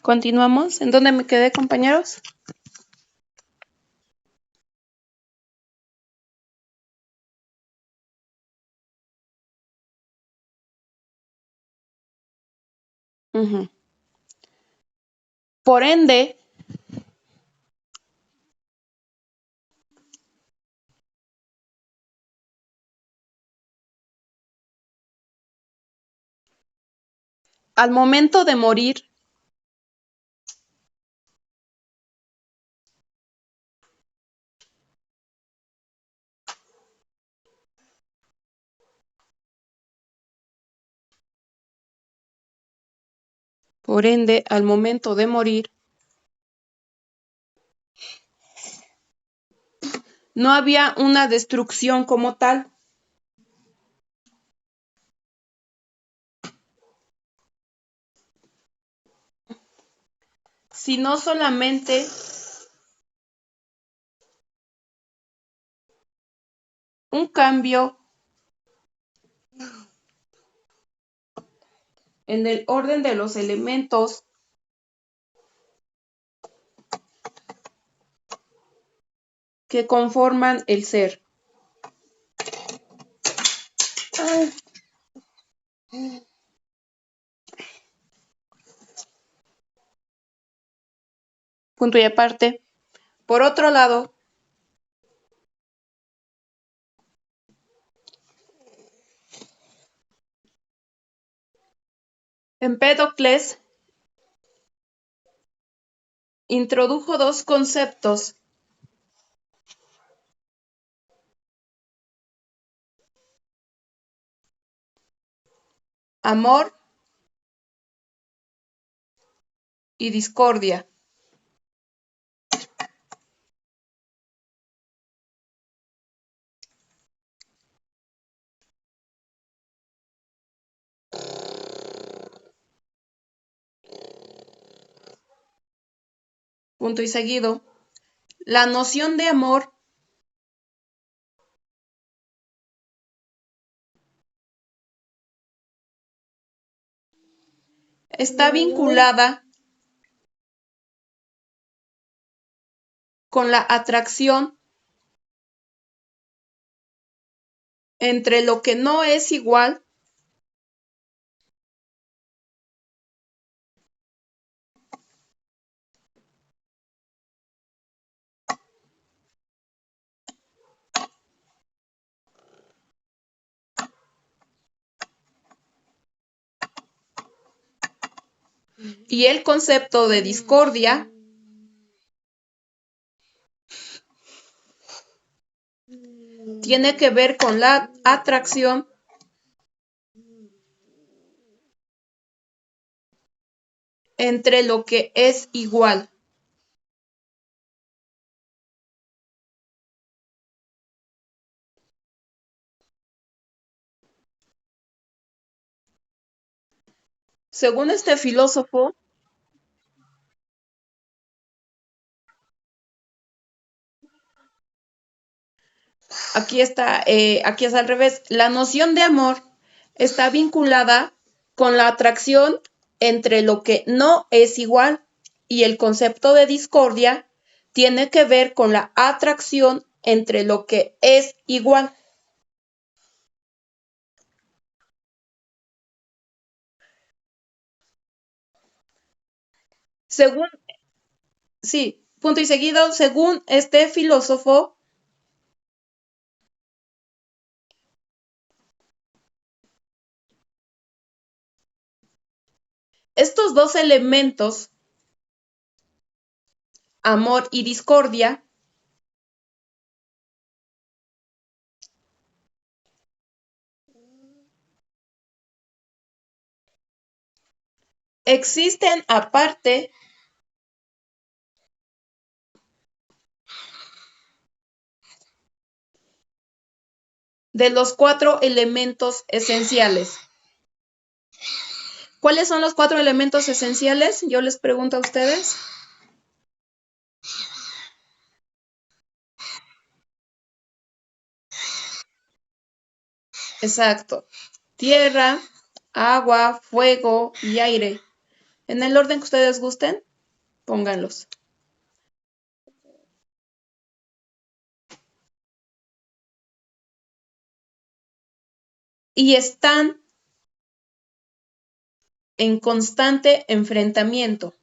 Continuamos. ¿En dónde me quedé, compañeros? Por ende, al momento de morir, no había una destrucción como tal, sino solamente un cambio en el orden de los elementos que conforman el ser. Punto y aparte. Por otro lado, Empédocles introdujo dos conceptos: amor y discordia. Punto y seguido. La noción de amor está vinculada con la atracción entre lo que no es igual y el concepto de discordia tiene que ver con la atracción entre lo que es igual. Según este filósofo, aquí es al revés. La noción de amor está vinculada con la atracción entre lo que no es igual y el concepto de discordia tiene que ver con la atracción entre lo que es igual. Según, sí, punto y seguido, según este filósofo, estos dos elementos, amor y discordia, existen aparte de los 4 elementos esenciales. ¿Cuáles son los 4 elementos esenciales? Yo les pregunto a ustedes. Exacto. Tierra, agua, fuego y aire. En el orden que ustedes gusten, pónganlos. Y están en constante enfrentamiento.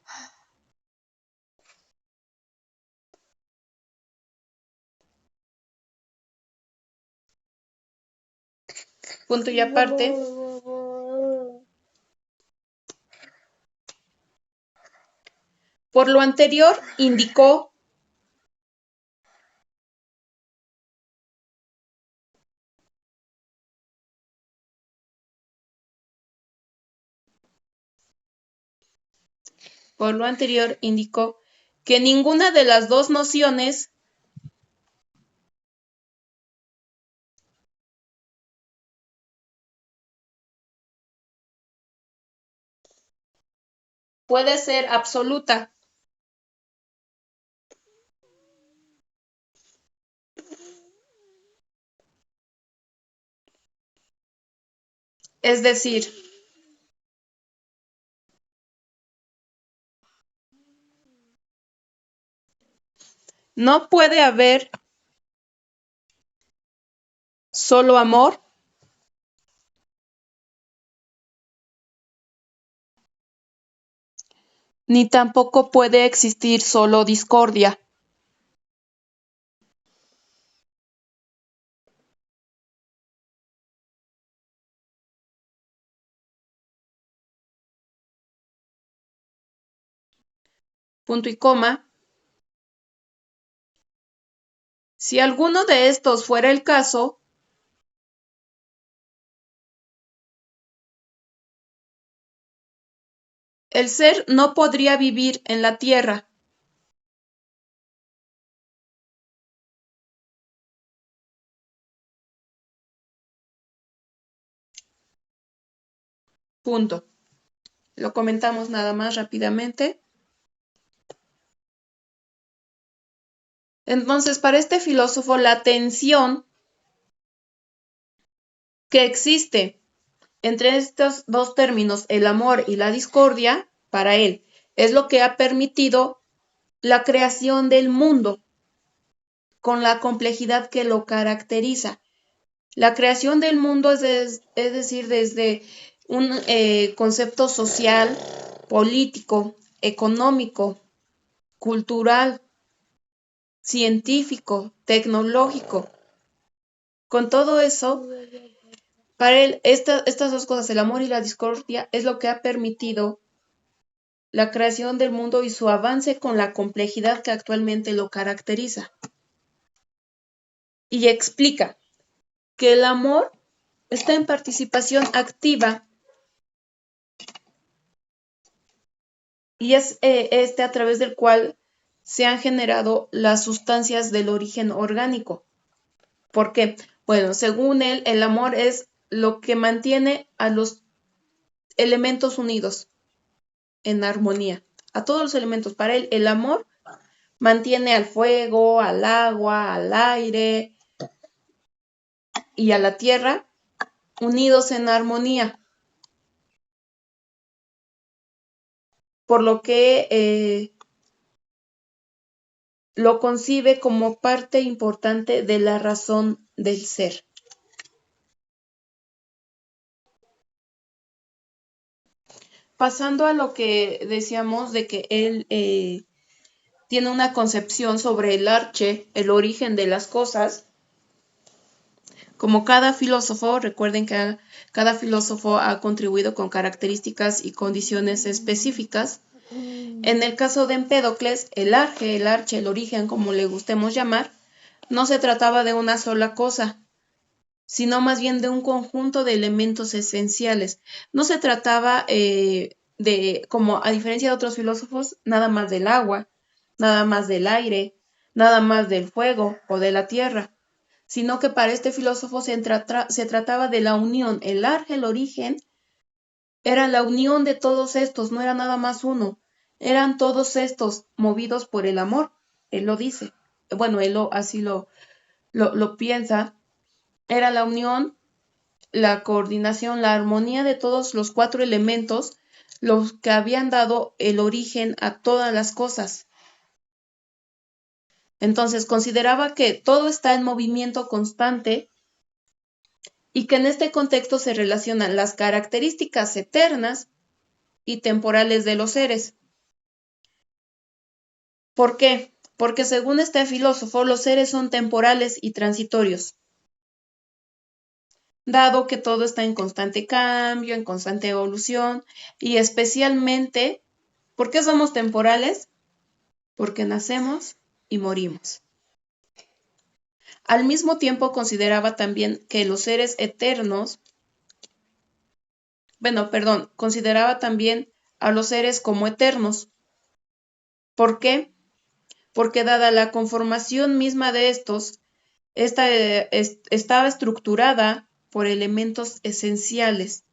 Punto y aparte. Por lo anterior, indicó que ninguna de las dos nociones puede ser absoluta. Es decir, no puede haber solo amor ni tampoco puede existir solo discordia. Punto y coma. Si alguno de estos fuera el caso, el ser no podría vivir en la tierra. Punto. Lo comentamos nada más rápidamente. Entonces, para este filósofo, la tensión que existe entre estos dos términos, el amor y la discordia, para él, es lo que ha permitido la creación del mundo con la complejidad que lo caracteriza. La creación del mundo es decir, desde un concepto social, político, económico, cultural, científico, tecnológico. Con todo eso, para él, estas dos cosas, el amor y la discordia, es lo que ha permitido la creación del mundo y su avance con la complejidad que actualmente lo caracteriza. Y explica que el amor está en participación activa y es a través del cual se han generado las sustancias del origen orgánico. ¿Por qué? Bueno, según él, el amor es lo que mantiene a los elementos unidos en armonía, a todos los elementos. Para él, el amor mantiene al fuego, al agua, al aire y a la tierra unidos en armonía. Por lo que lo concibe como parte importante de la razón del ser. Pasando a lo que decíamos de que él tiene una concepción sobre el arche, el origen de las cosas. Como cada filósofo, recuerden que cada filósofo ha contribuido con características y condiciones específicas. En el caso de Empédocles, el arche, el origen, como le gustemos llamar, no se trataba de una sola cosa, sino más bien de un conjunto de elementos esenciales. No se trataba como a diferencia de otros filósofos, nada más del agua, nada más del aire, nada más del fuego o de la tierra, sino que para este filósofo se trataba de la unión. El arche, el origen, era la unión de todos estos, no era nada más uno, eran todos estos movidos por el amor. Él lo dice, bueno, así lo piensa, era la unión, la coordinación, la armonía de todos los cuatro elementos los que habían dado el origen a todas las cosas. Entonces consideraba que todo está en movimiento constante y que en este contexto se relacionan las características eternas y temporales de los seres. ¿Por qué? Porque según este filósofo, los seres son temporales y transitorios, dado que todo está en constante cambio, en constante evolución, y especialmente, ¿por qué somos temporales? Porque nacemos y morimos. Al mismo tiempo consideraba también que los seres eternos, consideraba también a los seres como eternos. ¿Por qué? Porque dada la conformación misma de estos, esta estaba estructurada por elementos esenciales.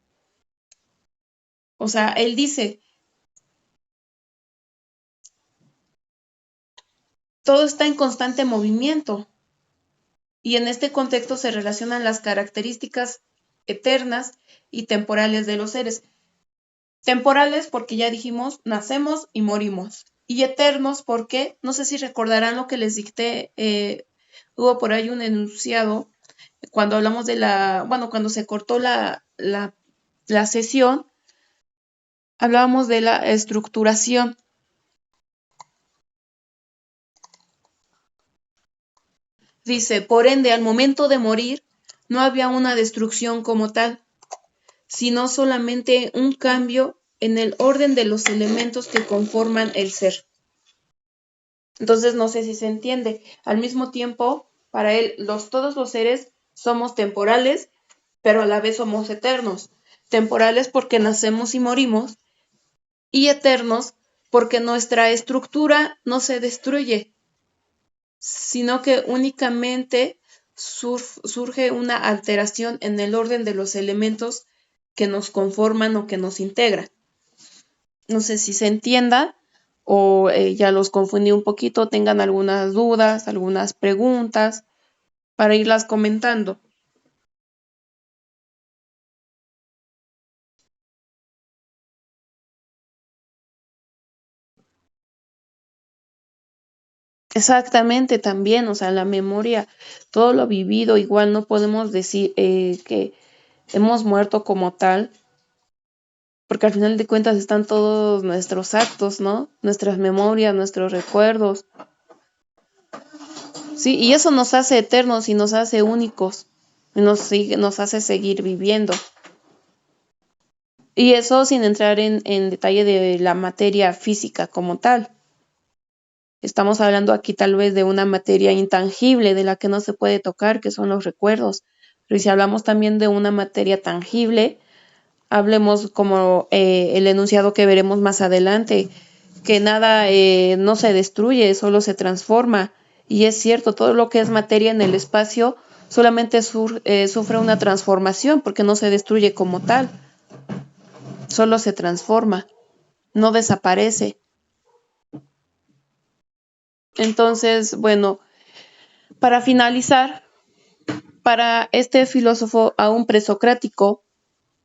O sea, él dice, todo está en constante movimiento y en este contexto se relacionan las características eternas y temporales de los seres. Temporales porque ya dijimos, nacemos y morimos. Y eternos porque, no sé si recordarán lo que les dicté, hubo por ahí un enunciado cuando hablamos de cuando se cortó la sesión, hablábamos de la estructuración. Dice, por ende, al momento de morir, no había una destrucción como tal, sino solamente un cambio en el orden de los elementos que conforman el ser. Entonces, no sé si se entiende. Al mismo tiempo, para él, todos los seres somos temporales, pero a la vez somos eternos. Temporales porque nacemos y morimos, y eternos porque nuestra estructura no se destruye, sino que únicamente surge una alteración en el orden de los elementos que nos conforman o que nos integran. No sé si se entienda o ya los confundí un poquito, tengan algunas dudas, algunas preguntas para irlas comentando. Exactamente, también, o sea, la memoria, todo lo vivido, igual no podemos decir que hemos muerto como tal, porque al final de cuentas están todos nuestros actos, ¿no? Nuestras memorias, nuestros recuerdos. Sí, y eso nos hace eternos y nos hace únicos, y nos hace seguir viviendo. Y eso sin entrar en detalle de la materia física como tal. Estamos hablando aquí tal vez de una materia intangible, de la que no se puede tocar, que son los recuerdos. Pero si hablamos también de una materia tangible, hablemos como el enunciado que veremos más adelante, que nada no se destruye, solo se transforma. Y es cierto, todo lo que es materia en el espacio solamente sufre una transformación porque no se destruye como tal, solo se transforma, no desaparece. Entonces, bueno, para finalizar, para este filósofo aún presocrático,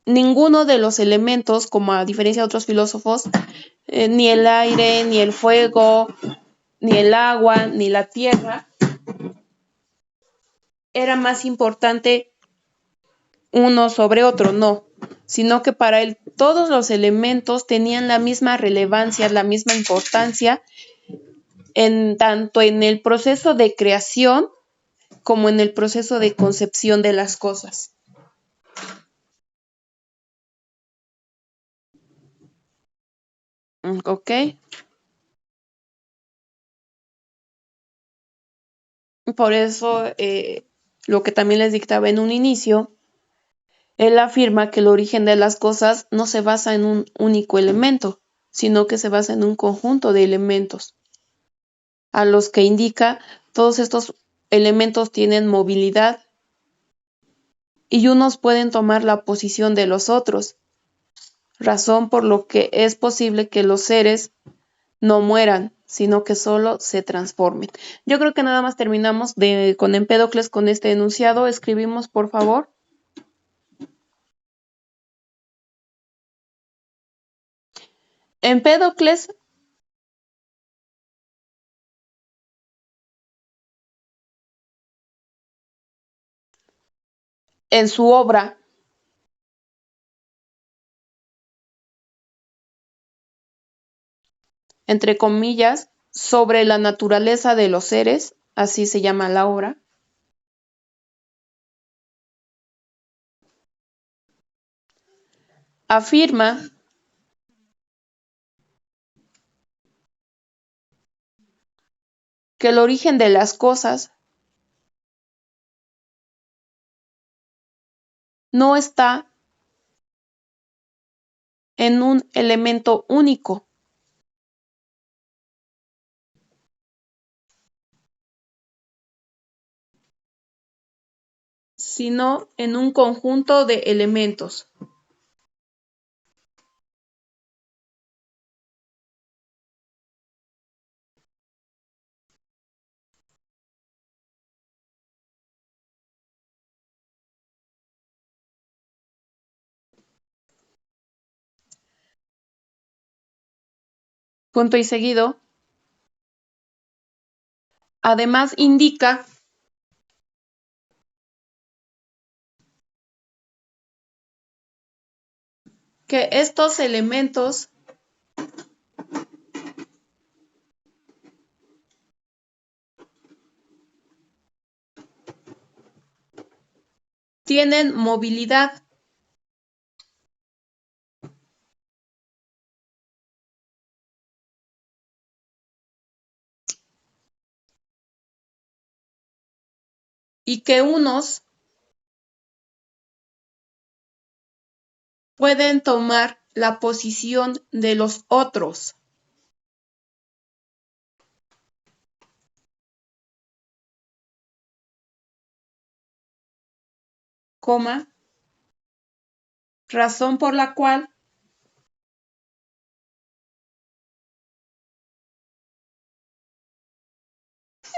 ninguno de los elementos, como a diferencia de otros filósofos, ni el aire, ni el fuego, ni el agua, ni la tierra, era más importante uno sobre otro, no, sino que para él todos los elementos tenían la misma relevancia, la misma importancia, tanto en el proceso de creación como en el proceso de concepción de las cosas. ¿Ok? Por eso, lo que también les dictaba en un inicio, él afirma que el origen de las cosas no se basa en un único elemento, sino que se basa en un conjunto de elementos, a los que indica todos estos elementos tienen movilidad y unos pueden tomar la posición de los otros, razón por lo que es posible que los seres no mueran, sino que solo se transformen. Yo creo que nada más terminamos con Empédocles con este enunciado. Escribimos, por favor. Empédocles, en su obra, entre comillas, sobre la naturaleza de los seres, así se llama la obra, afirma que el origen de las cosas no está en un elemento único, sino en un conjunto de elementos. Punto y seguido. Además indica que estos elementos tienen movilidad y que unos pueden tomar la posición de los otros, coma, razón por la cual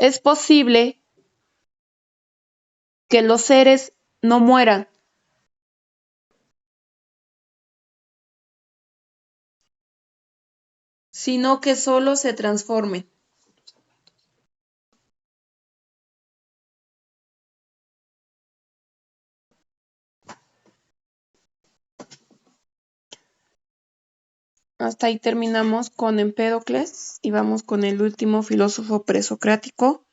es posible que los seres no mueran, sino que solo se transformen. Hasta ahí terminamos con Empédocles y vamos con el último filósofo presocrático,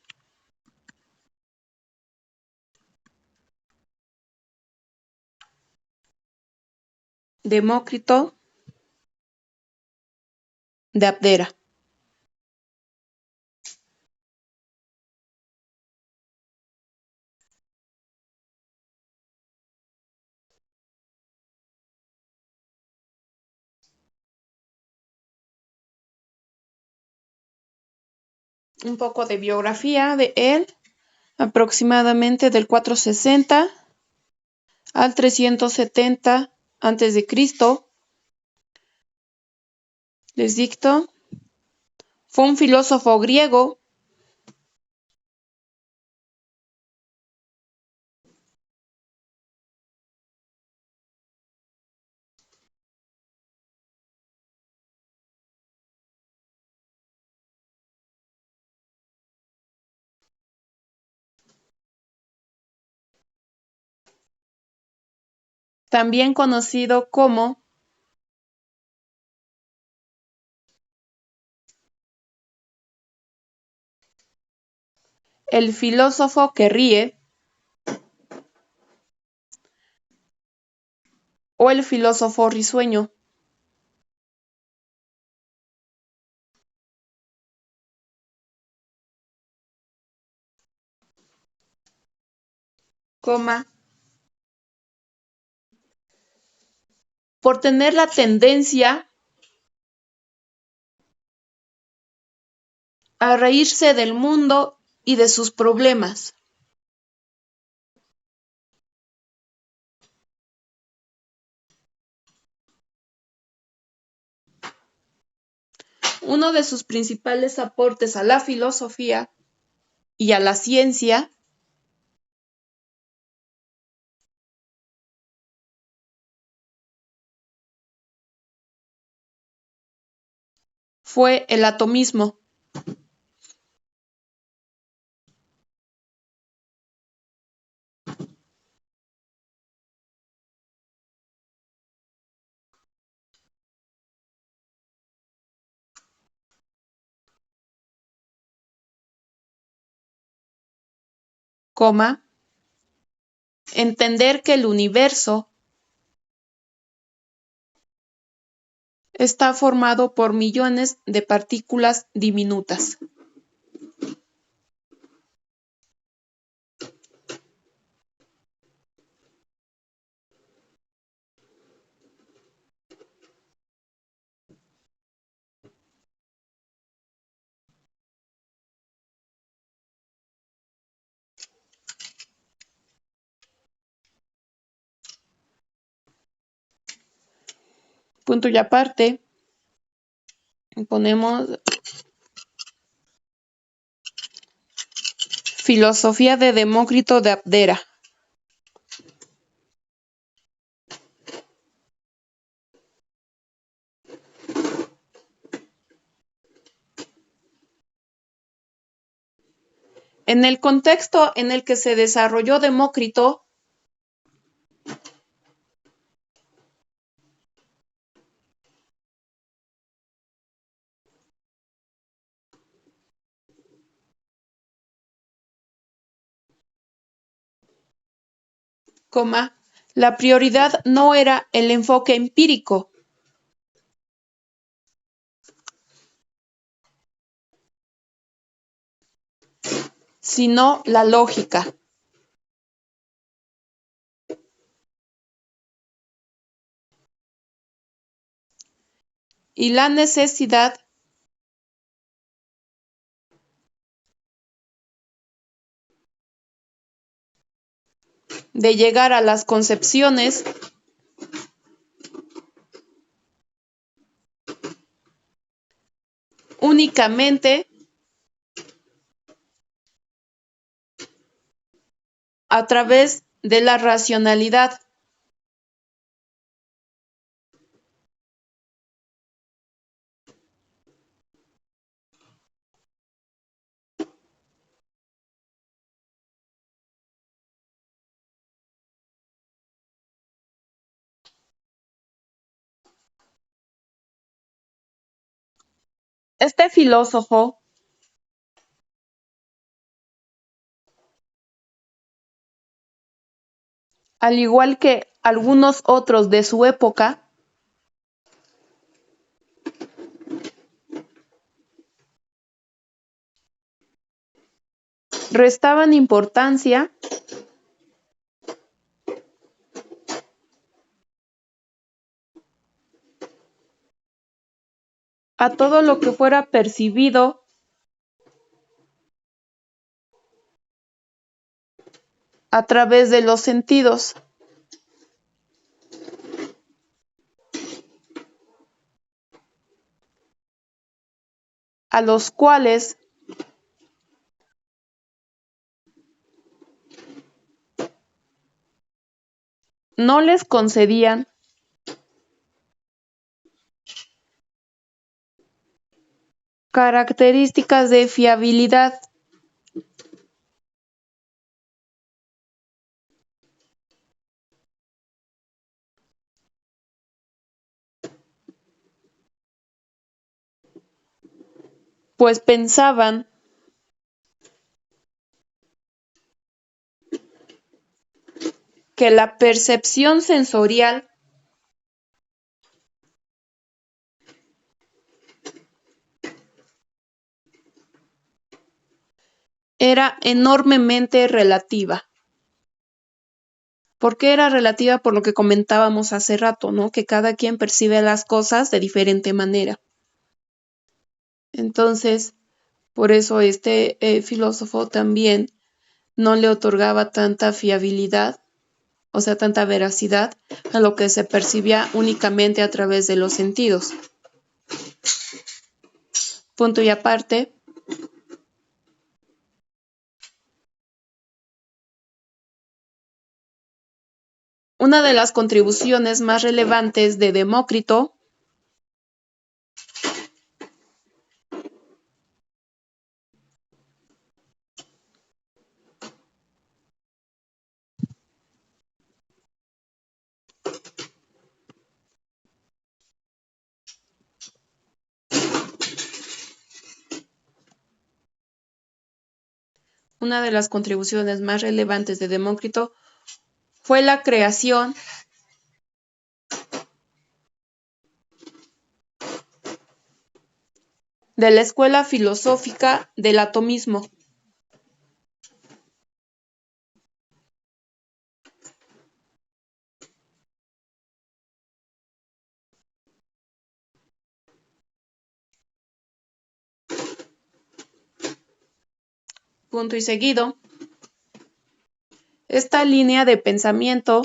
Demócrito de Abdera. Un poco de biografía de él, aproximadamente del 460 al 370 a.C. Les dicto. Fue un filósofo griego, también conocido como el filósofo que ríe o el filósofo risueño. Coma, por tener la tendencia a reírse del mundo y de sus problemas. Uno de sus principales aportes a la filosofía y a la ciencia fue el atomismo. Coma, entender que el universo está formado por millones de partículas diminutas. Punto y aparte, ponemos filosofía de Demócrito de Abdera. En el contexto en el que se desarrolló Demócrito, la prioridad no era el enfoque empírico, sino la lógica. Y la necesidad de llegar a las concepciones únicamente a través de la racionalidad. Este filósofo al igual que algunos otros de su época, restaban importancia a todo lo que fuera percibido a través de los sentidos, a los cuales no les concedían características de fiabilidad. Pues pensaban que la percepción sensorial era enormemente relativa. ¿Por qué era relativa? Por lo que comentábamos hace rato, ¿no? Que cada quien percibe las cosas de diferente manera. Entonces, por eso este filósofo también no le otorgaba tanta fiabilidad, o sea, tanta veracidad a lo que se percibía únicamente a través de los sentidos. Punto y aparte, una de las contribuciones más relevantes de Demócrito una de las contribuciones más relevantes de Demócrito fue la creación de la escuela filosófica del atomismo. Punto y seguido. Esta línea de pensamiento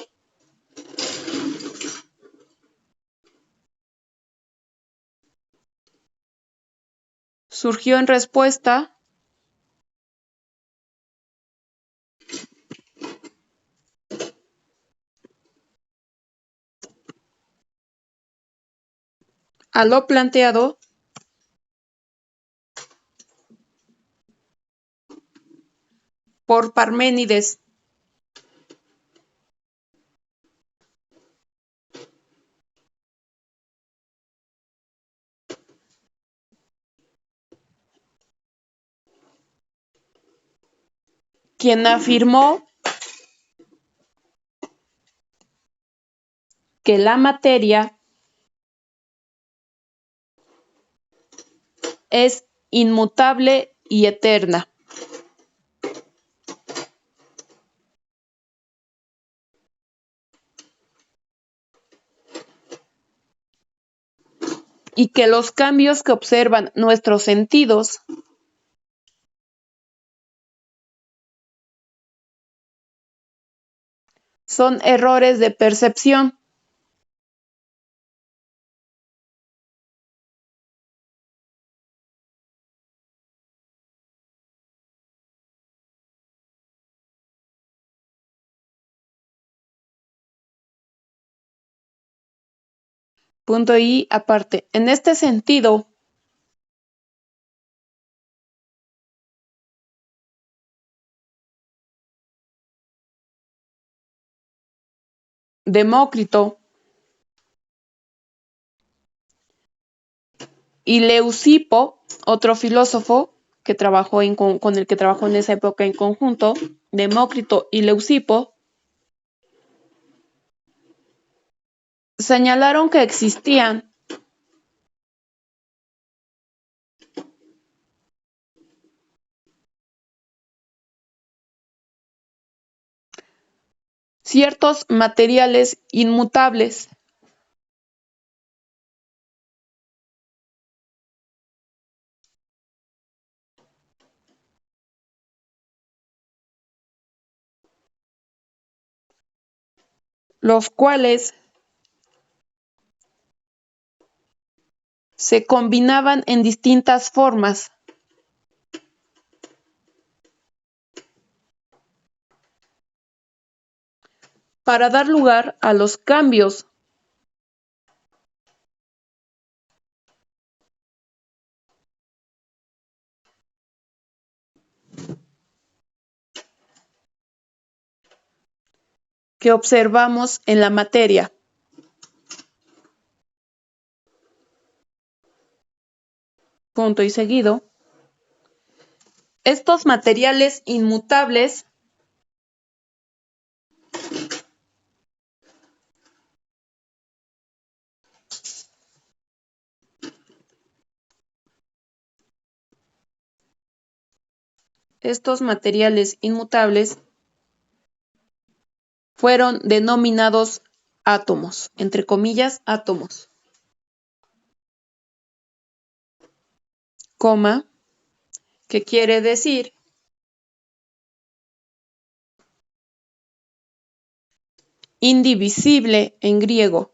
surgió en respuesta a lo planteado por Parménides. Quien afirmó que la materia es inmutable y eterna. Y que los cambios que observan nuestros sentidos son errores de percepción. Punto y aparte. En este sentido, Demócrito y Leucipo, otro filósofo que trabajó con el que trabajó en esa época en conjunto, Demócrito y Leucipo, señalaron que existían ciertos materiales inmutables los cuales se combinaban en distintas formas para dar lugar a los cambios que observamos en la materia. Punto y seguido. Estos materiales inmutables fueron denominados átomos, entre comillas, átomos, coma, que quiere decir indivisible en griego.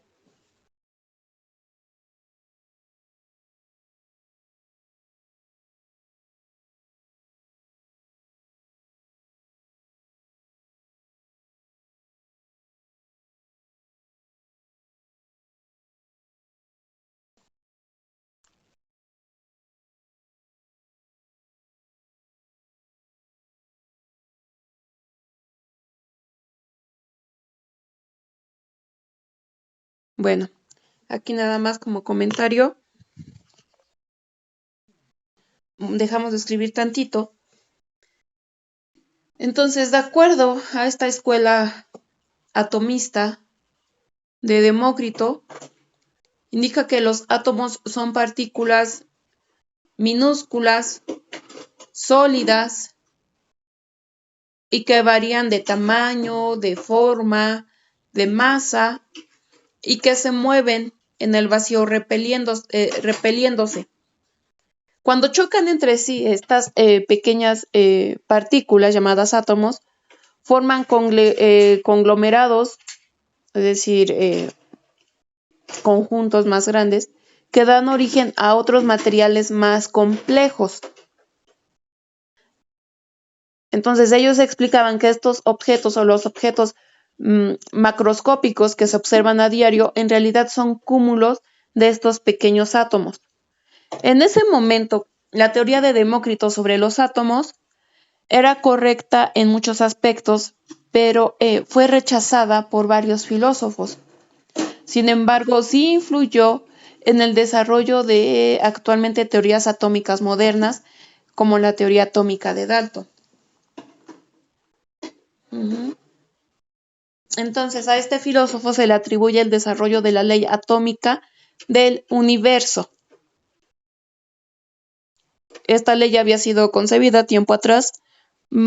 Bueno, aquí nada más como comentario, dejamos de escribir tantito. Entonces, de acuerdo a esta escuela atomista de Demócrito, indica que los átomos son partículas minúsculas, sólidas y que varían de tamaño, de forma, de masa y que se mueven en el vacío repeliéndose. Cuando chocan entre sí estas pequeñas partículas llamadas átomos, forman conglomerados, es decir, conjuntos más grandes, que dan origen a otros materiales más complejos. Entonces ellos explicaban que estos objetos o los objetos macroscópicos que se observan a diario en realidad son cúmulos de estos pequeños átomos. En ese momento, la teoría de Demócrito sobre los átomos era correcta en muchos aspectos, pero fue rechazada por varios filósofos. Sin embargo, sí influyó en el desarrollo de actualmente teorías atómicas modernas, como la teoría atómica de Dalton. Entonces, a este filósofo se le atribuye el desarrollo de la ley atómica del universo. Esta ley había sido concebida tiempo atrás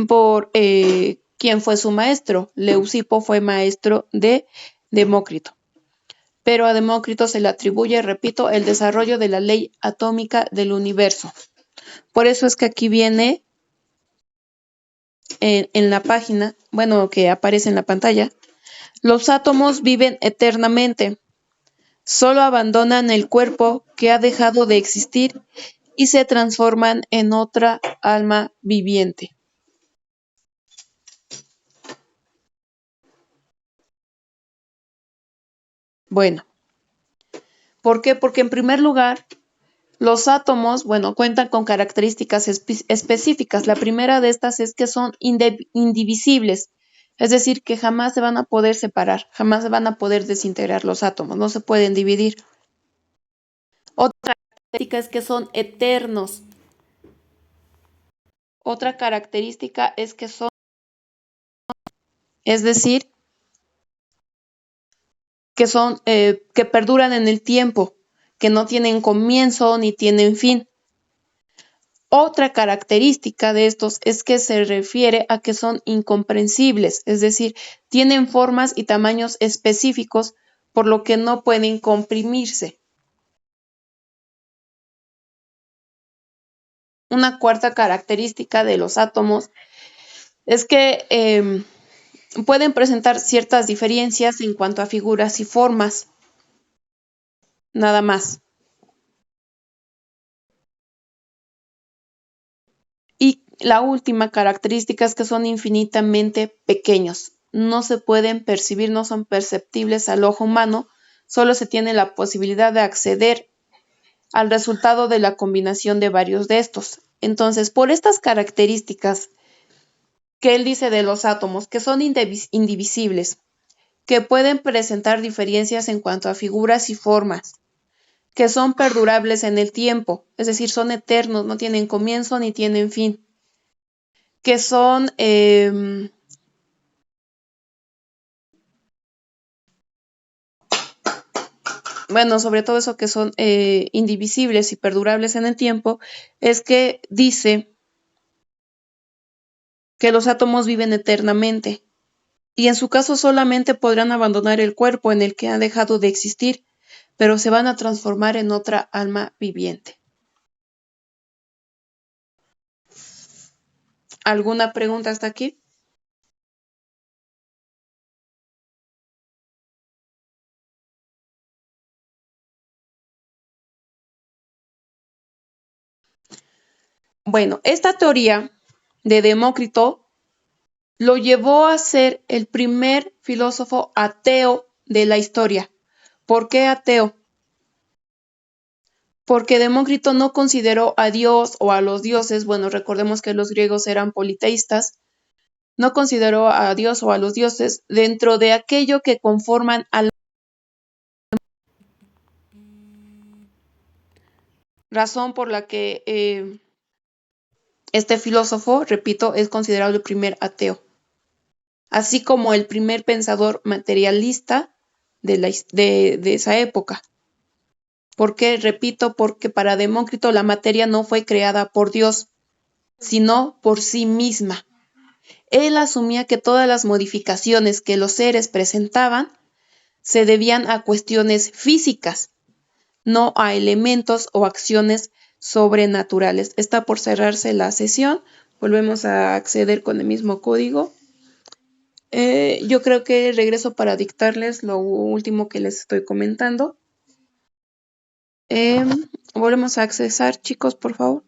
por quien fue su maestro. Leucipo fue maestro de Demócrito. Pero a Demócrito se le atribuye, repito, el desarrollo de la ley atómica del universo. Por eso es que aquí viene en la página, bueno, que aparece en la pantalla, los átomos viven eternamente, solo abandonan el cuerpo que ha dejado de existir y se transforman en otra alma viviente. Bueno, ¿por qué? Porque en primer lugar, los átomos, bueno, cuentan con características específicas. La primera de estas es que son indivisibles, es decir, que jamás se van a poder separar, jamás se van a poder desintegrar los átomos, no se pueden dividir. Otra característica es que son eternos. Otra característica es que son, es decir, que perduran en el tiempo, que no tienen comienzo ni tienen fin. Otra característica de estos es que se refiere a que son incomprensibles, es decir, tienen formas y tamaños específicos, por lo que no pueden comprimirse. Una cuarta característica de los átomos es que pueden presentar ciertas diferencias en cuanto a figuras y formas, nada más. Y la última característica es que son infinitamente pequeños. No se pueden percibir, no son perceptibles al ojo humano, solo se tiene la posibilidad de acceder al resultado de la combinación de varios de estos. Entonces, por estas características que él dice de los átomos, que son indivisibles, que pueden presentar diferencias en cuanto a figuras y formas, que son perdurables en el tiempo, es decir, son eternos, no tienen comienzo ni tienen fin, que son bueno, sobre todo eso que son indivisibles y perdurables en el tiempo, es que dice que los átomos viven eternamente y en su caso solamente podrán abandonar el cuerpo en el que han dejado de existir, pero se van a transformar en otra alma viviente. ¿Alguna pregunta hasta aquí? Bueno, esta teoría de Demócrito lo llevó a ser el primer filósofo ateo de la historia. ¿Por qué ateo? Porque Demócrito no consideró a Dios o a los dioses, bueno, recordemos que los griegos eran politeístas, no consideró a Dios o a los dioses dentro de aquello que conforman a la razón por la que Este filósofo, repito, es considerado el primer ateo, así como el primer pensador materialista de esa época. ¿Por qué? Repito, porque para Demócrito la materia no fue creada por Dios, sino por sí misma. Él asumía que todas las modificaciones que los seres presentaban se debían a cuestiones físicas, no a elementos o acciones sobrenaturales. Está por cerrarse la sesión. Volvemos a acceder con el mismo código. Yo creo que regreso para dictarles lo último que les estoy comentando. Volvemos a accesar, chicos, por favor.